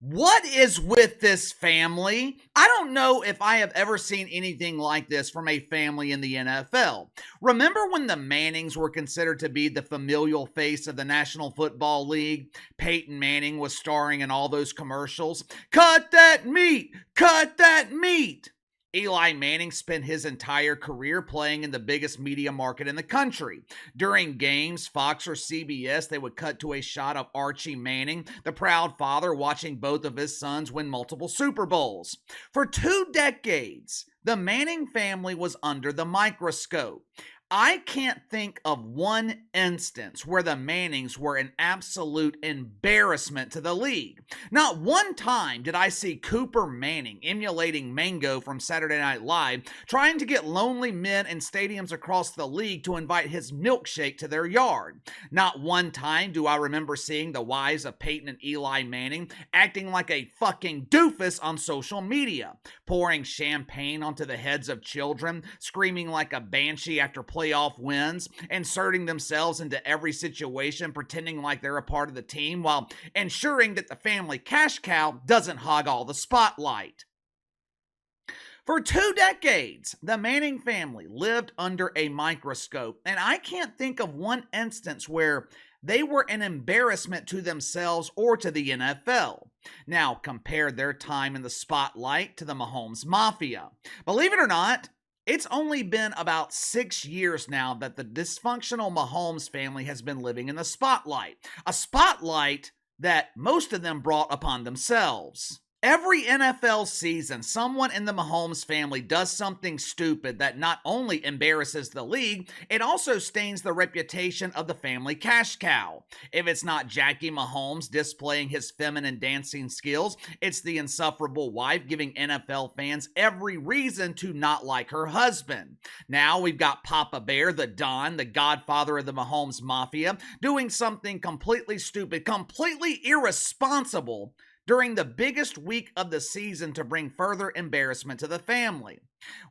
What is with this family? I don't know if I have ever seen anything like this from a family in the NFL. Remember when the Mannings were considered to be the familial face of the National Football League? Peyton Manning was starring in all those commercials. Cut that meat! Cut that meat! Eli Manning spent his entire career playing in the biggest media market in the country. During games, Fox or CBS, they would cut to a shot of Archie Manning, the proud father watching both of his sons win multiple Super Bowls. For 2 decades, the Manning family was under the microscope. I can't think of one instance where the Mannings were an absolute embarrassment to the league. Not one time did I see Cooper Manning emulating Mango from Saturday Night Live, trying to get lonely men in stadiums across the league to invite his milkshake to their yard. Not one time do I remember seeing the wives of Peyton and Eli Manning acting like a fucking doofus on social media, pouring champagne onto the heads of children, screaming like a banshee after playoff wins, inserting themselves into every situation, pretending like they're a part of the team while ensuring that the family cash cow doesn't hog all the spotlight. For 2 decades, the Manning family lived under a microscope, and I can't think of one instance where they were an embarrassment to themselves or to the NFL. Now, compare their time in the spotlight to the Mahomes Mafia. Believe it or not, it's only been about 6 years now that the dysfunctional Mahomes family has been living in the spotlight. A spotlight that most of them brought upon themselves. Every NFL season, someone in the Mahomes family does something stupid that not only embarrasses the league, it also stains the reputation of the family cash cow. If it's not Jackie Mahomes displaying his feminine dancing skills, it's the insufferable wife giving NFL fans every reason to not like her husband. Now we've got Papa Bear, the Don, the godfather of the Mahomes Mafia, doing something completely stupid, completely irresponsible during the biggest week of the season to bring further embarrassment to the family.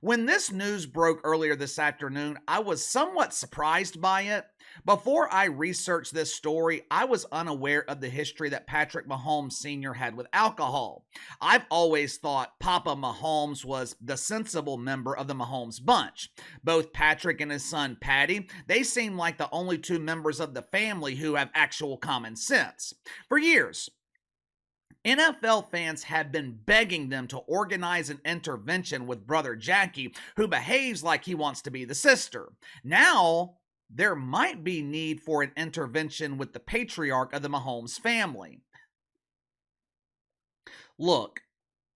When this news broke earlier this afternoon, I was somewhat surprised by it. Before I researched this story, I was unaware of the history that Patrick Mahomes Sr. had with alcohol. I've always thought Papa Mahomes was the sensible member of the Mahomes bunch. Both Patrick and his son Patty, they seem like the only two members of the family who have actual common sense. For years, NFL fans have been begging them to organize an intervention with brother Jackie, who behaves like he wants to be the sister. Now, there might be need for an intervention with the patriarch of the Mahomes family. Look,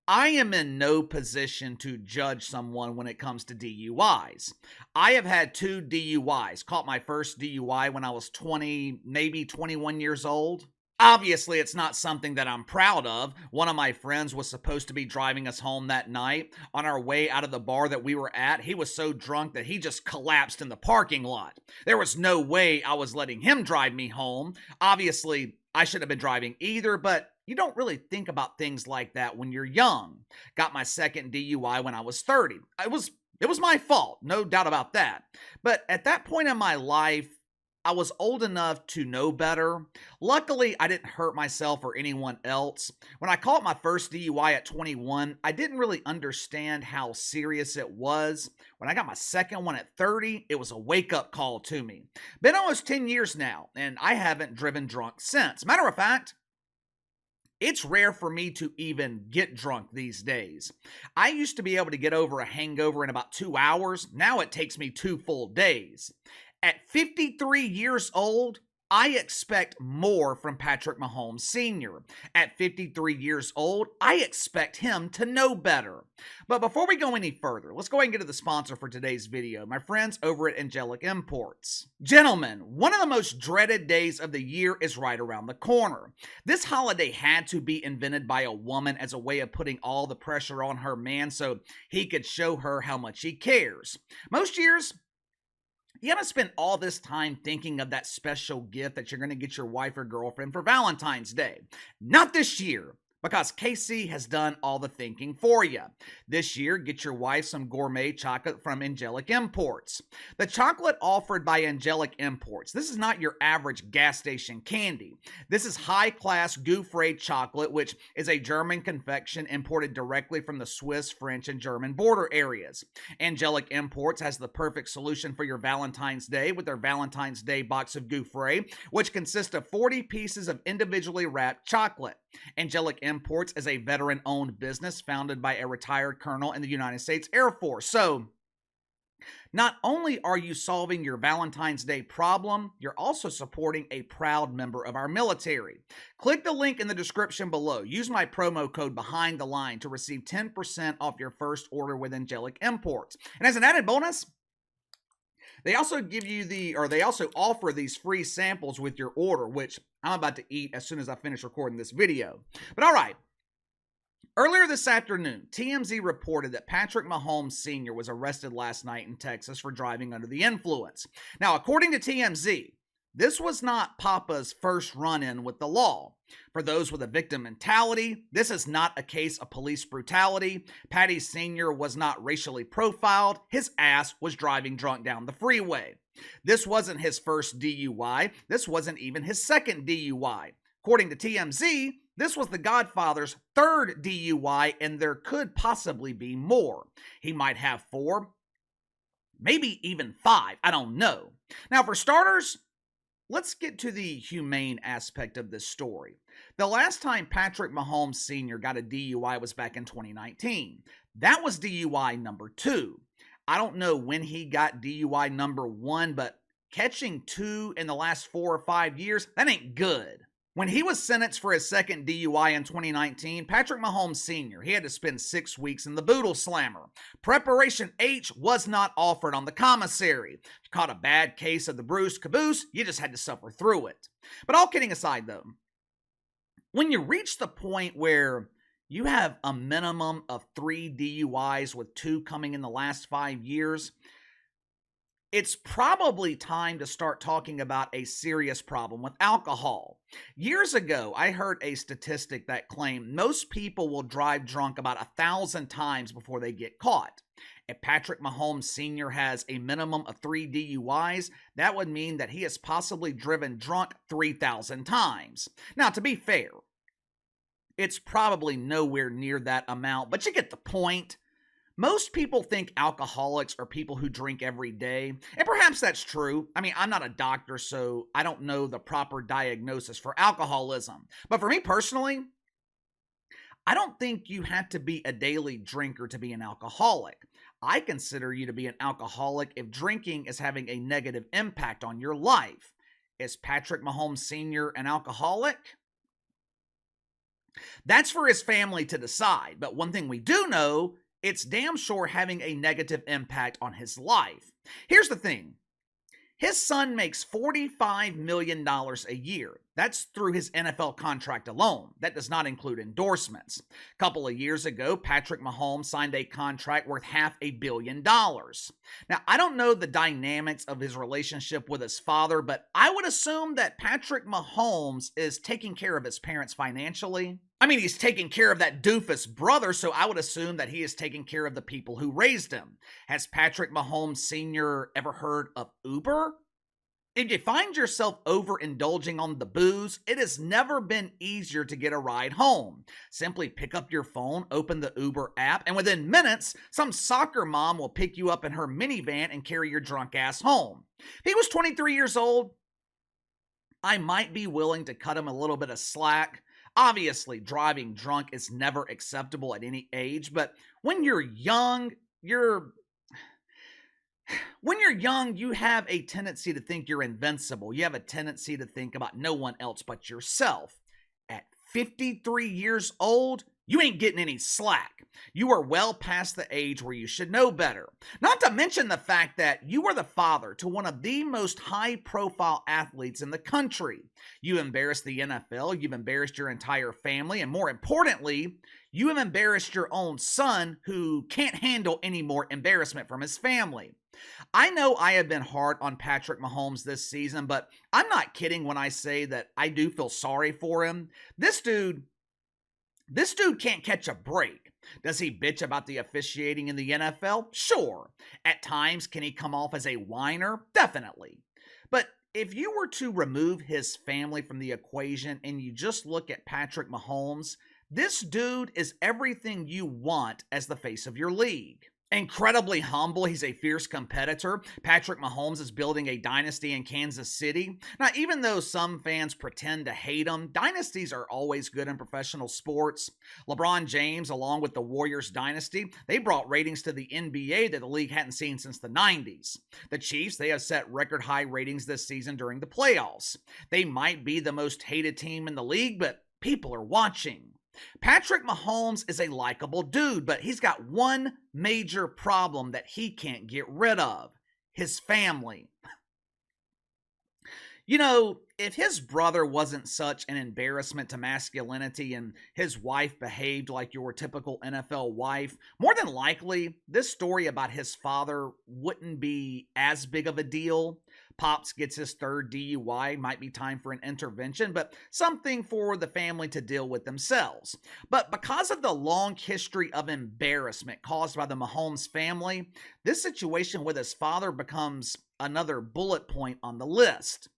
I am in no position to judge someone when it comes to DUIs. I have had 2 DUIs. Caught my first DUI when I was 20, maybe 21 years old. Obviously, it's not something that I'm proud of. One of my friends was supposed to be driving us home that night. On our way out of the bar that we were at, he was so drunk that he just collapsed in the parking lot. There was no way I was letting him drive me home. Obviously, I shouldn't have been driving either, but you don't really think about things like that when you're young. Got my second DUI when I was 30. It was my fault, no doubt about that. But at that point in my life, I was old enough to know better. Luckily, I didn't hurt myself or anyone else. When I caught my first DUI at 21, I didn't really understand how serious it was. When I got my second one at 30, it was a wake-up call to me. Been almost 10 years now, and I haven't driven drunk since. Matter of fact, it's rare for me to even get drunk these days. I used to be able to get over a hangover in about 2 hours. Now it takes me 2 full days. At 53 years old, I expect more from Patrick Mahomes Sr. At 53 years old, I expect him to know better. But before we go any further, let's go ahead and get to the sponsor for today's video, my friends over at Angelic Imports. Gentlemen, one of the most dreaded days of the year is right around the corner. This holiday had to be invented by a woman as a way of putting all the pressure on her man so he could show her how much he cares. Most years, you haven't spent all this time thinking of that special gift that you're going to get your wife or girlfriend for Valentine's Day. Not this year. because KC has done all the thinking for you. This year, get your wife some gourmet chocolate from Angelic Imports. The chocolate offered by Angelic Imports, this is not your average gas station candy. This is high-class Gouffre chocolate, which is a German confection imported directly from the Swiss, French, and German border areas. Angelic Imports has the perfect solution for your Valentine's Day with their Valentine's Day box of Gouffre, which consists of 40 pieces of individually wrapped chocolate. Angelic Imports is a veteran-owned business founded by a retired colonel in the United States Air Force. So, not only are you solving your Valentine's Day problem, you're also supporting a proud member of our military. Click the link in the description below. Use my promo code Behind the Line to receive 10% off your first order with Angelic Imports. And as an added bonus, they also offer these free samples with your order, which I'm about to eat as soon as I finish recording this video. But all right. Earlier this afternoon, TMZ reported that Patrick Mahomes Sr. was arrested last night in Texas for driving under the influence. Now, according to TMZ, this was not Papa's first run-in with the law. For those with a victim mentality, this is not a case of police brutality. Patty Sr. was not racially profiled. His ass was driving drunk down the freeway. This wasn't his first DUI. This wasn't even his second DUI. According to TMZ, this was the Godfather's third DUI, and there could possibly be more. He might have 4, maybe even 5. I don't know. Now, for starters, let's get to the humane aspect of this story. The last time Patrick Mahomes Sr. got a DUI was back in 2019. That was DUI number 2. I don't know when he got DUI number 1, but catching 2 in the last 4 or 5 years, that ain't good. When he was sentenced for his second DUI in 2019, Patrick Mahomes Sr., he had to spend 6 weeks in the Boodle Slammer. Preparation H was not offered on the commissary. If you caught a bad case of the bruised caboose, you just had to suffer through it. But all kidding aside though, when you reach the point where you have a minimum of 3 DUIs with 2 coming in the last 5 years, it's probably time to start talking about a serious problem with alcohol. Years ago, I heard a statistic that claimed most people will drive drunk about 1,000 times before they get caught. If Patrick Mahomes Sr. has a minimum of 3 DUIs, that would mean that he has possibly driven drunk 3,000 times. Now, to be fair, it's probably nowhere near that amount, but you get the point. Most people think alcoholics are people who drink every day, and perhaps that's true. I mean, I'm not a doctor, so I don't know the proper diagnosis for alcoholism. But for me personally, I don't think you have to be a daily drinker to be an alcoholic. I consider you to be an alcoholic if drinking is having a negative impact on your life. Is Patrick Mahomes Sr. an alcoholic? That's for his family to decide, but one thing we do know, it's damn sure having a negative impact on his life. Here's the thing. His son makes $45 million a year. That's through his NFL contract alone. That does not include endorsements. A couple of years ago, Patrick Mahomes signed a contract worth $500 million. Now, I don't know the dynamics of his relationship with his father, but I would assume that Patrick Mahomes is taking care of his parents financially. I mean, he's taking care of that doofus brother, so I would assume that he is taking care of the people who raised him. Has Patrick Mahomes Sr. ever heard of Uber? If you find yourself overindulging on the booze, it has never been easier to get a ride home. Simply pick up your phone, open the Uber app, and within minutes, some soccer mom will pick you up in her minivan and carry your drunk ass home. If he was 23 years old, I might be willing to cut him a little bit of slack. Obviously, driving drunk is never acceptable at any age, but when you're young, you have a tendency to think you're invincible. You have a tendency to think about no one else but yourself. At 53 years old, you ain't getting any slack. You are well past the age where you should know better. Not to mention the fact that you are the father to one of the most high-profile athletes in the country. You embarrassed the NFL, you've embarrassed your entire family, and more importantly, you have embarrassed your own son who can't handle any more embarrassment from his family. I know I have been hard on Patrick Mahomes this season, but I'm not kidding when I say that I do feel sorry for him. This dude This dude can't catch a break. Does he bitch about the officiating in the NFL? Sure. At times, can he come off as a whiner? Definitely. But if you were to remove his family from the equation and you just look at Patrick Mahomes, this dude is everything you want as the face of your league. Incredibly humble, he's a fierce competitor. Patrick Mahomes is building a dynasty in Kansas City. Now, even though some fans pretend to hate him, dynasties are always good in professional sports. LeBron James, along with the Warriors dynasty, they brought ratings to the NBA that the league hadn't seen since the 90s. The Chiefs, they have set record high ratings this season during the playoffs. They might be the most hated team in the league, but people are watching. Patrick Mahomes is a likable dude, but he's got one major problem that he can't get rid of: his family. You know, if his brother wasn't such an embarrassment to masculinity and his wife behaved like your typical NFL wife, more than likely, this story about his father wouldn't be as big of a deal. Pops gets his third DUI, might be time for an intervention, but something for the family to deal with themselves. But because of the long history of embarrassment caused by the Mahomes family, this situation with his father becomes another bullet point on the list.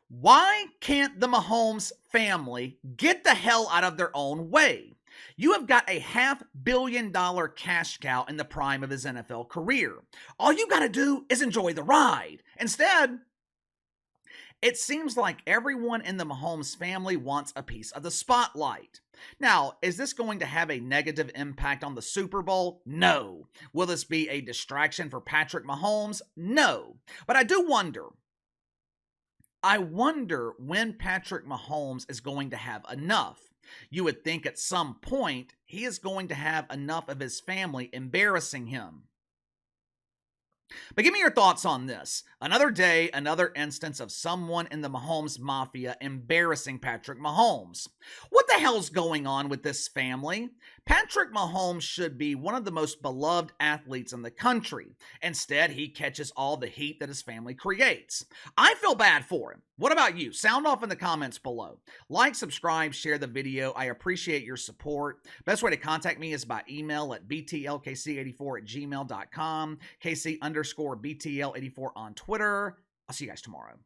Why can't the Mahomes family get the hell out of their own way? You have got a $500 million cash cow in the prime of his NFL career. All you got to do is enjoy the ride. Instead, it seems like everyone in the Mahomes family wants a piece of the spotlight. Now, is this going to have a negative impact on the Super Bowl? No. Will this be a distraction for Patrick Mahomes? No. But I wonder when Patrick Mahomes is going to have enough. You would think at some point he is going to have enough of his family embarrassing him. But give me your thoughts on this. Another day, another instance of someone in the Mahomes Mafia embarrassing Patrick Mahomes. What the hell's going on with this family? Patrick Mahomes should be one of the most beloved athletes in the country. Instead, he catches all the heat that his family creates. I feel bad for him. What about you? Sound off in the comments below. Like, subscribe, share the video. I appreciate your support. Best way to contact me is by email at btlkc84@gmail.com, KC_BTL84 on Twitter. I'll see you guys tomorrow.